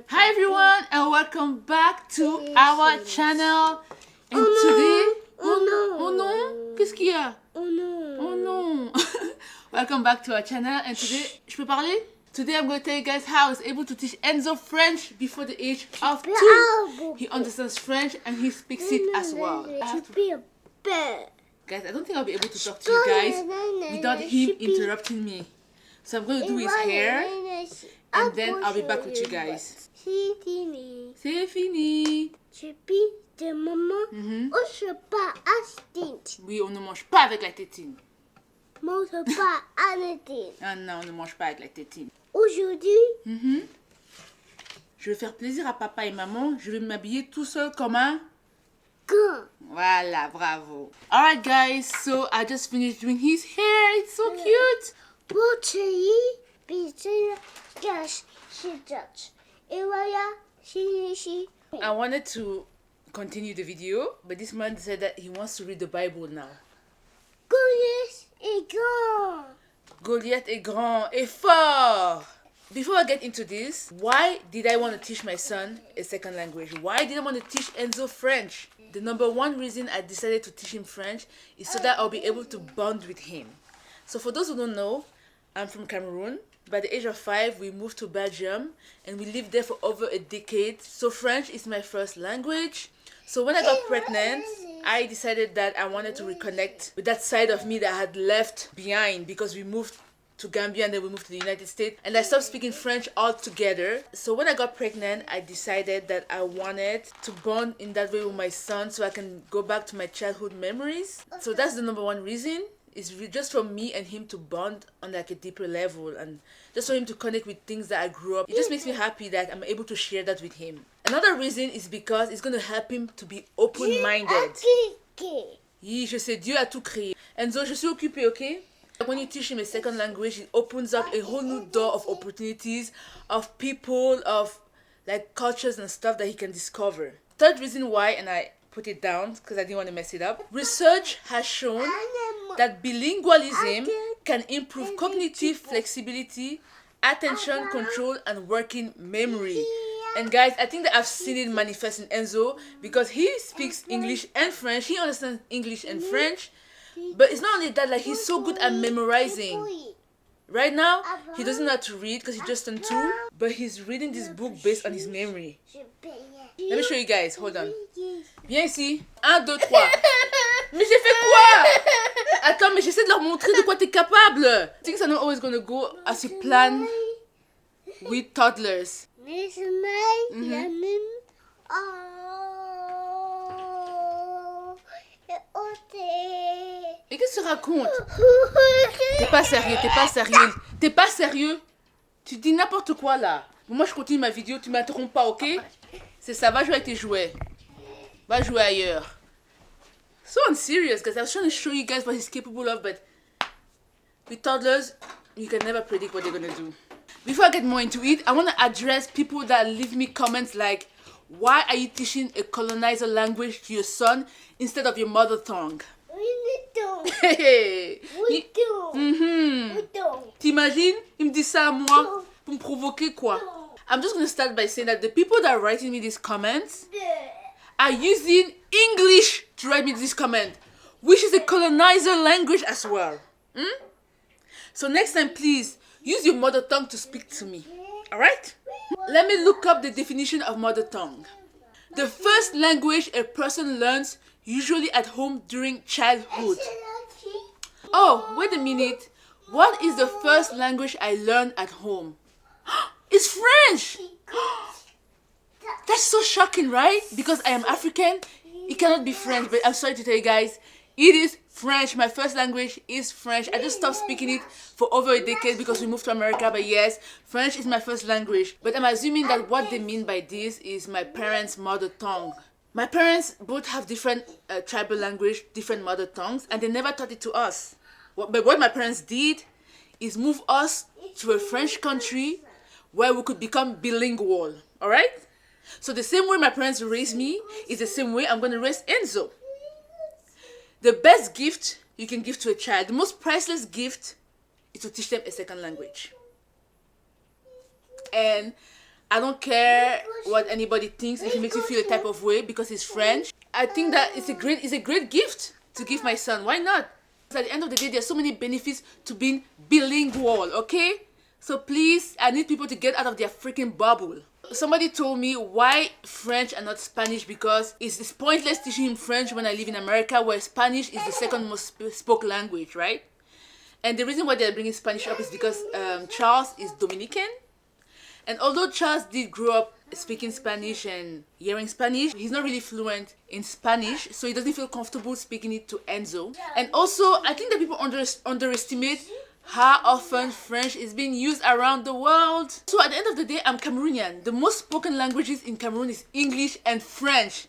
Hi everyone and welcome back to our channel. And today, oh non, qu'est-ce qu'il y a? Oh non. Welcome back to our channel and today, je peux parler? Today I'm going to tell you guys how I was able to teach Enzo French before the age of 2. He understands French and he speaks it as well. Guys, I don't think I'll be able to talk to you guys without him interrupting me. So I'm going to do his hair and then I'll be back with you guys. C'est fini. C'est fini. Je pisse de maman. On se pas à stint. Oui, on ne mange pas avec la tétine. Mange pas à la tête. Ah non, on ne mange pas avec la tétine. Aujourd'hui, Je vais faire plaisir à papa et maman. Je vais m'habiller tout seul comme un... quand? Voilà, bravo. Alright guys, so I just finished doing his hair. It's so cute. Poterie, pizza, cash, shit. Et voilà, she. I wanted to continue the video, but this man said that he wants to read the Bible now. Goliath est grand. Goliath est grand et fort. Before I get into this, why did I want to teach my son a second language? Why did I want to teach Enzo French? The number one reason I decided to teach him French is so that I'll be able to bond with him. So for those who don't know, I'm from Cameroon. By the age of 5, we moved to Belgium and we lived there for over a decade. So French is my first language. So when I got pregnant, I decided that I wanted to reconnect with that side of me that I had left behind because we moved to Gambia and then we moved to the United States and I stopped speaking French altogether. So when I got pregnant, I decided that I wanted to bond in that way with my son so I can go back to my childhood memories. So that's the number one reason. It's just for me and him to bond on like a deeper level and just for him to connect with things that I grew up. It just makes me happy that I'm able to share that with him. Another reason is because it's going to help him to be open-minded. Oui, je sais, Dieu a tout créé. Enzo, je suis occupée, okay? When you teach him a second language, it opens up a whole new door of opportunities, of people, of like cultures and stuff that he can discover. Third reason why, and I put it down because I didn't want to mess it up. Research has shown that bilingualism can improve cognitive flexibility, attention control, and working memory. And guys, I think that I've seen it manifest in Enzo because he speaks English and French. He understands English and French. But it's not only that, like he's so good at memorizing. Right now, he doesn't know how to read because he just turned 2. But he's reading this book based on his memory. Let me show you guys. Hold on. Viens ici. 1, 2, 3. Mais j'ai fait quoi? Attends, mais j'essaie de leur montrer de quoi t'es capable. Things are not always gonna go as you plan with toddlers. Et qu'est-ce que tu racontes? T'es pas sérieux. T'es pas sérieux. Tu dis n'importe quoi là. Moi je continue ma vidéo, tu m'interromps pas, ok? C'est ça, va jouer avec tes jouets. Va jouer ailleurs. So unserious, guys. I was trying to show you guys what he's capable of, but with toddlers, you can never predict what they're gonna do. Before I get more into it, I want to address people that leave me comments like, why are you teaching a colonizer language to your son instead of your mother tongue? T'imagines? Il me dit ça à moi pour me provoquer quoi? I'm just gonna start by saying that the people that are writing me these comments are using English to write me this comment, which is a colonizer language as well. So next time, please use your mother tongue to speak to me. Alright? Let me look up the definition of mother tongue. The first language a person learns usually at home during childhood. Oh, wait a minute. What is the first language I learned at home? It's French! That's so shocking, right? Because I am African, it cannot be French, but I'm sorry to tell you guys, it is French. My first language is French. I just stopped speaking it for over a decade because we moved to America, but yes, French is my first language. But I'm assuming that what they mean by this is my parents' mother tongue. My parents both have different tribal language, different mother tongues, and they never taught it to us. But what my parents did is move us to a French country where we could become bilingual, alright? So the same way my parents raised me is the same way I'm going to raise Enzo. The best gift you can give to a child, the most priceless gift, is to teach them a second language. And I don't care what anybody thinks if it makes you feel a type of way because he's French. I think that it's a great gift to give my son. Why not? At the end of the day, there's so many benefits to being bilingual, okay? So please, I need people to get out of their freaking bubble. Somebody told me why French and not Spanish, because it's pointless teaching him French when I live in America, where Spanish is the second most spoken language, right? And the reason why they're bringing Spanish up is because Charles is Dominican. And although Charles did grow up speaking Spanish and hearing Spanish, he's not really fluent in Spanish, so he doesn't feel comfortable speaking it to Enzo. And also, I think that people underestimate how often French is being used around the world. So at the end of the day, I'm Cameroonian. The most spoken languages in Cameroon is English and French.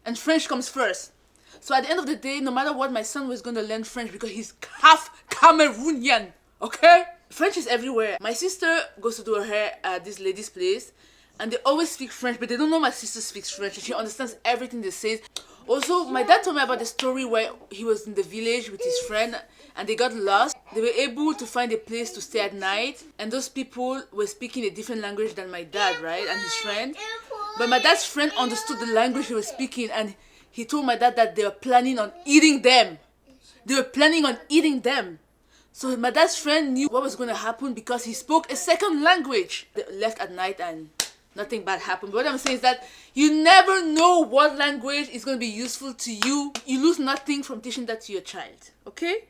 And French comes first. So at the end of the day, no matter what, my son was going to learn French because he's half Cameroonian, okay? French is everywhere. My sister goes to do her hair at this lady's place, and they always speak French, but they don't know my sister speaks French, and she understands everything they say. Also, my dad told me about the story where he was in the village with his friend, and they got lost. They were able to find a place to stay at night, and those people were speaking a different language than my dad, right, and his friend. But my dad's friend understood the language they were speaking, and he told my dad that they were planning on eating them. They were planning on eating them. So my dad's friend knew what was going to happen because he spoke a second language. They left at night and nothing bad happened. But what I'm saying is that you never know what language is going to be useful to you. You lose nothing from teaching that to your child, okay?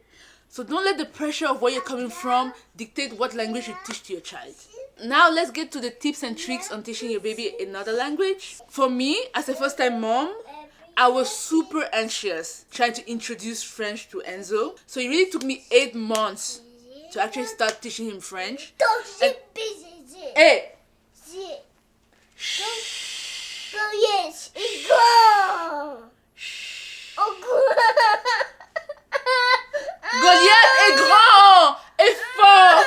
So don't let the pressure of where you're coming from dictate what language you teach to your child. Now let's get to the tips and tricks on teaching your baby another language. For me, as a first-time mom, I was super anxious trying to introduce French to Enzo. So it really took me 8 months to actually start teaching him French. And, hey! Yes, go! Goliath est grand et fort.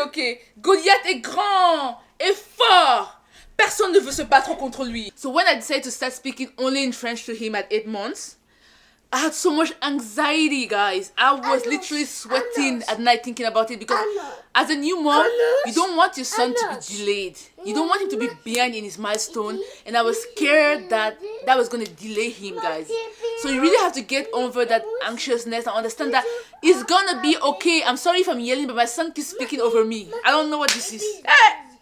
Ok. Goliath est grand et fort. Personne ne veut se battre contre lui. So when I decided to start speaking only in French to him at 8 months, I had so much anxiety, guys. I was literally sweating at night thinking about it because as a new mom, you don't want your son to be delayed. You don't want him to be behind in his milestone. And I was scared that that was going to delay him, guys. So you really have to get over that anxiousness and understand that it's going to be okay. I'm sorry if I'm yelling, but my son keeps speaking over me. I don't know what this is.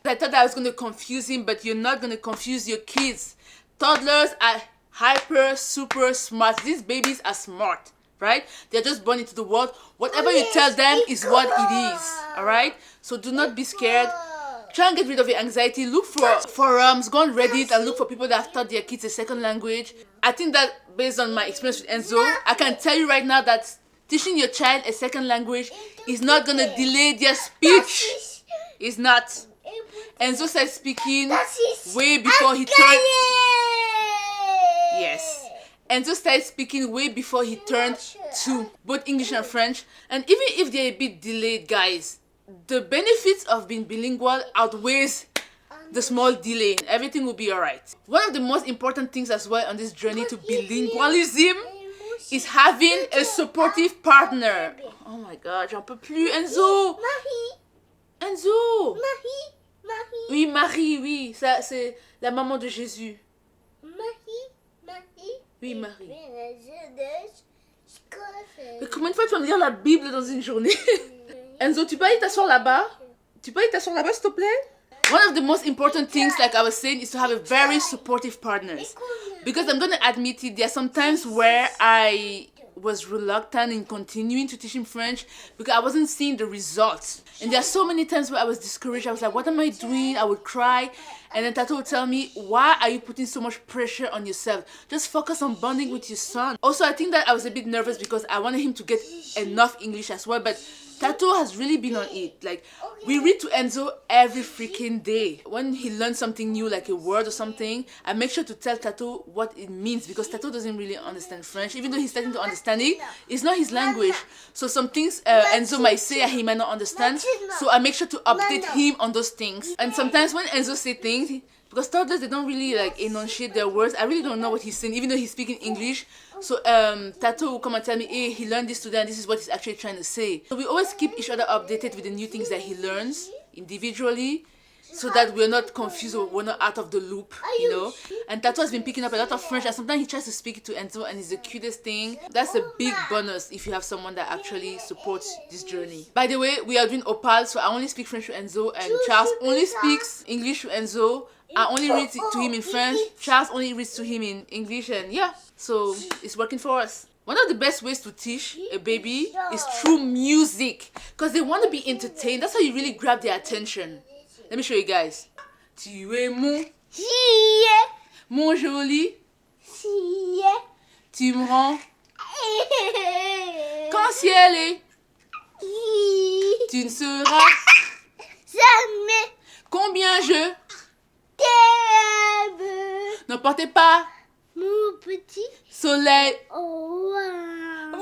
I thought that I was going to confuse him, but you're not going to confuse your kids. Toddlers are hyper, super smart. These babies are smart, right? They're just born into the world. Whatever you tell them is what it is, all right? So do not be scared. Try and get rid of your anxiety. Look for forums, go on Reddit and look for people that have taught their kids a second language. I think that based on my experience with Enzo, I can tell you right now that teaching your child a second language is not going to delay their speech. It's not. Enzo started speaking way before he turned... Yes. Enzo started speaking way before he turned 2, both English and French. And even if they're a bit delayed, guys, the benefits of being bilingual outweighs the small delay. Everything will be alright. One of the most important things as well on this journey to bilingualism is having a supportive partner. Oh my god, j'en peux plus, Enzo! Enzo! Oui, Marie, oui. Ça, c'est la maman de Jésus. Oui, Marie. Mais combien de fois tu vas me lire la Bible dans une journée? Enzo, tu peux aller t'asseoir là-bas? S'il te plaît? One of the most important things, like I was saying, is to have a very supportive partners. Because I'm going to admit it, there are some times where I was reluctant in continuing to teach him French because I wasn't seeing the results. And there are so many times where I was discouraged. I was like, what am I doing? I would cry. And then Tato would tell me, why are you putting so much pressure on yourself? Just focus on bonding with your son. Also, I think that I was a bit nervous because I wanted him to get enough English as well. But Tato has really been on it. Like, we read to Enzo every freaking day. When he learns something new, like a word or something, I make sure to tell Tato what it means because Tato doesn't really understand French. Even though he's starting to understand it, it's not his language. So some things Enzo might say he might not understand. So I make sure to update him on those things. And sometimes when Enzo says things, because toddlers, they don't really like enunciate their words. I really don't know what he's saying, even though he's speaking English. So Tato will come and tell me, hey, he learned this today and this is what he's actually trying to say. So we always keep each other updated with the new things that he learns individually. so that we're not confused or we're not out of the loop, you know. And Tato has been picking up a lot of French, and sometimes he tries to speak it to Enzo, and it's the cutest thing. That's a big bonus if you have someone that actually supports this journey. By the way, we are doing Opal, so I only speak French to Enzo, and Charles only speaks English to Enzo. I only read to him in French. Charles only reads to him in English, and yeah, so it's working for us. One of the best ways to teach a baby is through music, because they want to be entertained. That's how you really grab their attention. Let me show you guys. Tu es mon joli. Tu me rends quand ciel est. Tu ne seras jamais combien je t'aime. n'emportez pas Mon petit. soleil. Oh, wow.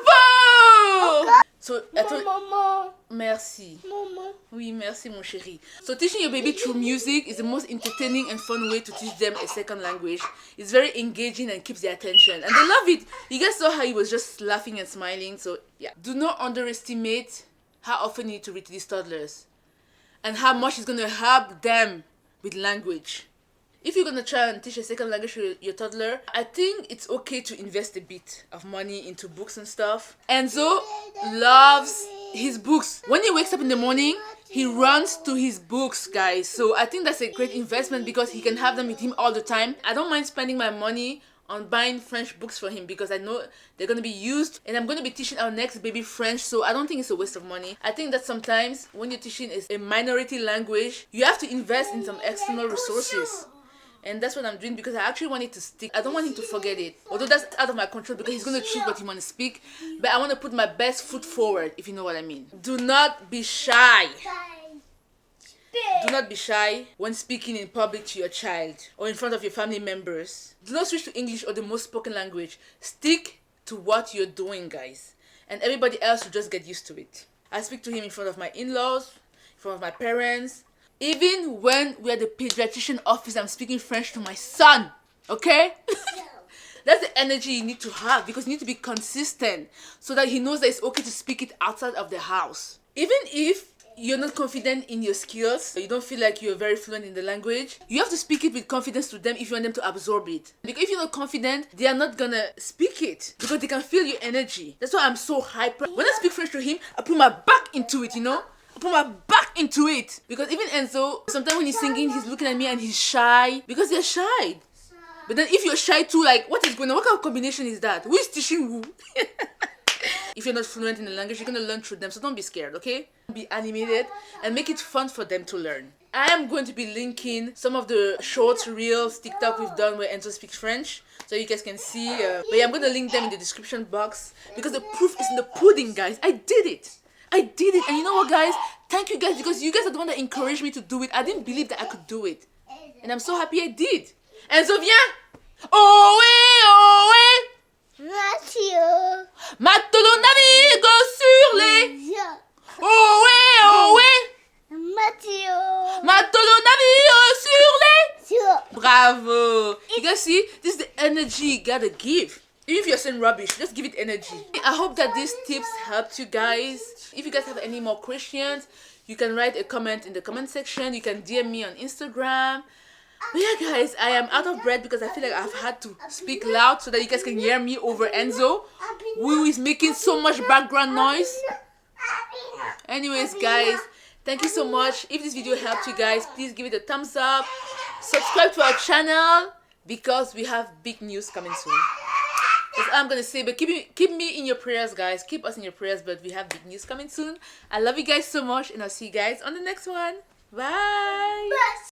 Bravo! So, Maman. merci. Maman. Oui, merci mon chéri. So teaching your baby through music is the most entertaining and fun way to teach them a second language. It's very engaging and keeps their attention. And they love it. You guys saw how he was just laughing and smiling. So yeah. Do not underestimate how often you need to read to these toddlers. And how much it's going to help them with language. If you're going to try and teach a second language to your toddler, I think it's okay to invest a bit of money into books and stuff. Enzo loves his books. When he wakes up in the morning, he runs to his books, guys. So I think that's a great investment because he can have them with him all the time. I don't mind spending my money on buying French books for him because I know they're going to be used, and I'm going to be teaching our next baby French, so I don't think it's a waste of money. I think that sometimes when you're teaching a minority language, you have to invest in some external resources. And that's what I'm doing because I actually want it to stick. I don't want him to forget it. Although that's out of my control because he's going to choose what he wants to speak. But I want to put my best foot forward, if you know what I mean. Do not be shy. Do not be shy when speaking in public to your child or in front of your family members. Do not switch to English or the most spoken language. Stick to what you're doing, guys. And everybody else will just get used to it. I speak to him in front of my in-laws, in front of my parents. Even when we're at the pediatrician office, I'm speaking French to my son. Okay? That's the energy you need to have because you need to be consistent so that he knows that it's okay to speak it outside of the house. Even if you're not confident in your skills, you don't feel like you're very fluent in the language, you have to speak it with confidence to them if you want them to absorb it. Because if you're not confident, they are not gonna speak it because they can feel your energy. That's why I'm so hyper. When I speak French to him, I put my back into it, you know? I put my back into it. Because even Enzo, sometimes when he's singing, he's looking at me and he's shy. Because they're shy. But then if you're shy too, like, what is going on? What kind of combination is that? Who is teaching who? If you're not fluent in the language, you're going to learn through them. So don't be scared, okay? Be animated and make it fun for them to learn. I am going to be linking some of the shorts, reels, TikTok we've done where Enzo speaks French. So you guys can see. But yeah, I'm going to link them in the description box. Because the proof is in the pudding, guys. I did it. I did it. And you know what, guys? Thank you guys because you guys are the one that encouraged me to do it. I didn't believe that I could do it. And I'm so happy I did. Enzo, viens. Oh oui. Mathieu. Matelot navigue sur les. Oh oui. Mathieu. Matelot navigue sur les. Sur. Bravo. You guys see? This is the energy you gotta give. Even if you're saying rubbish, just give it energy. I hope that these tips helped you guys. If you guys have any more questions, you can write a comment in the comment section. You can DM me on Instagram. But yeah, guys, I am out of breath because I feel like I've had to speak loud so that you guys can hear me over Enzo, who is making so much background noise. Anyways, guys, thank you so much. If this video helped you guys, please give it a thumbs up. Subscribe to our channel because we have big news coming soon. That's all I'm gonna say, but keep me in your prayers, guys. Keep us in your prayers, but we have big news coming soon. I love you guys so much, and I'll see you guys on the next one. Bye.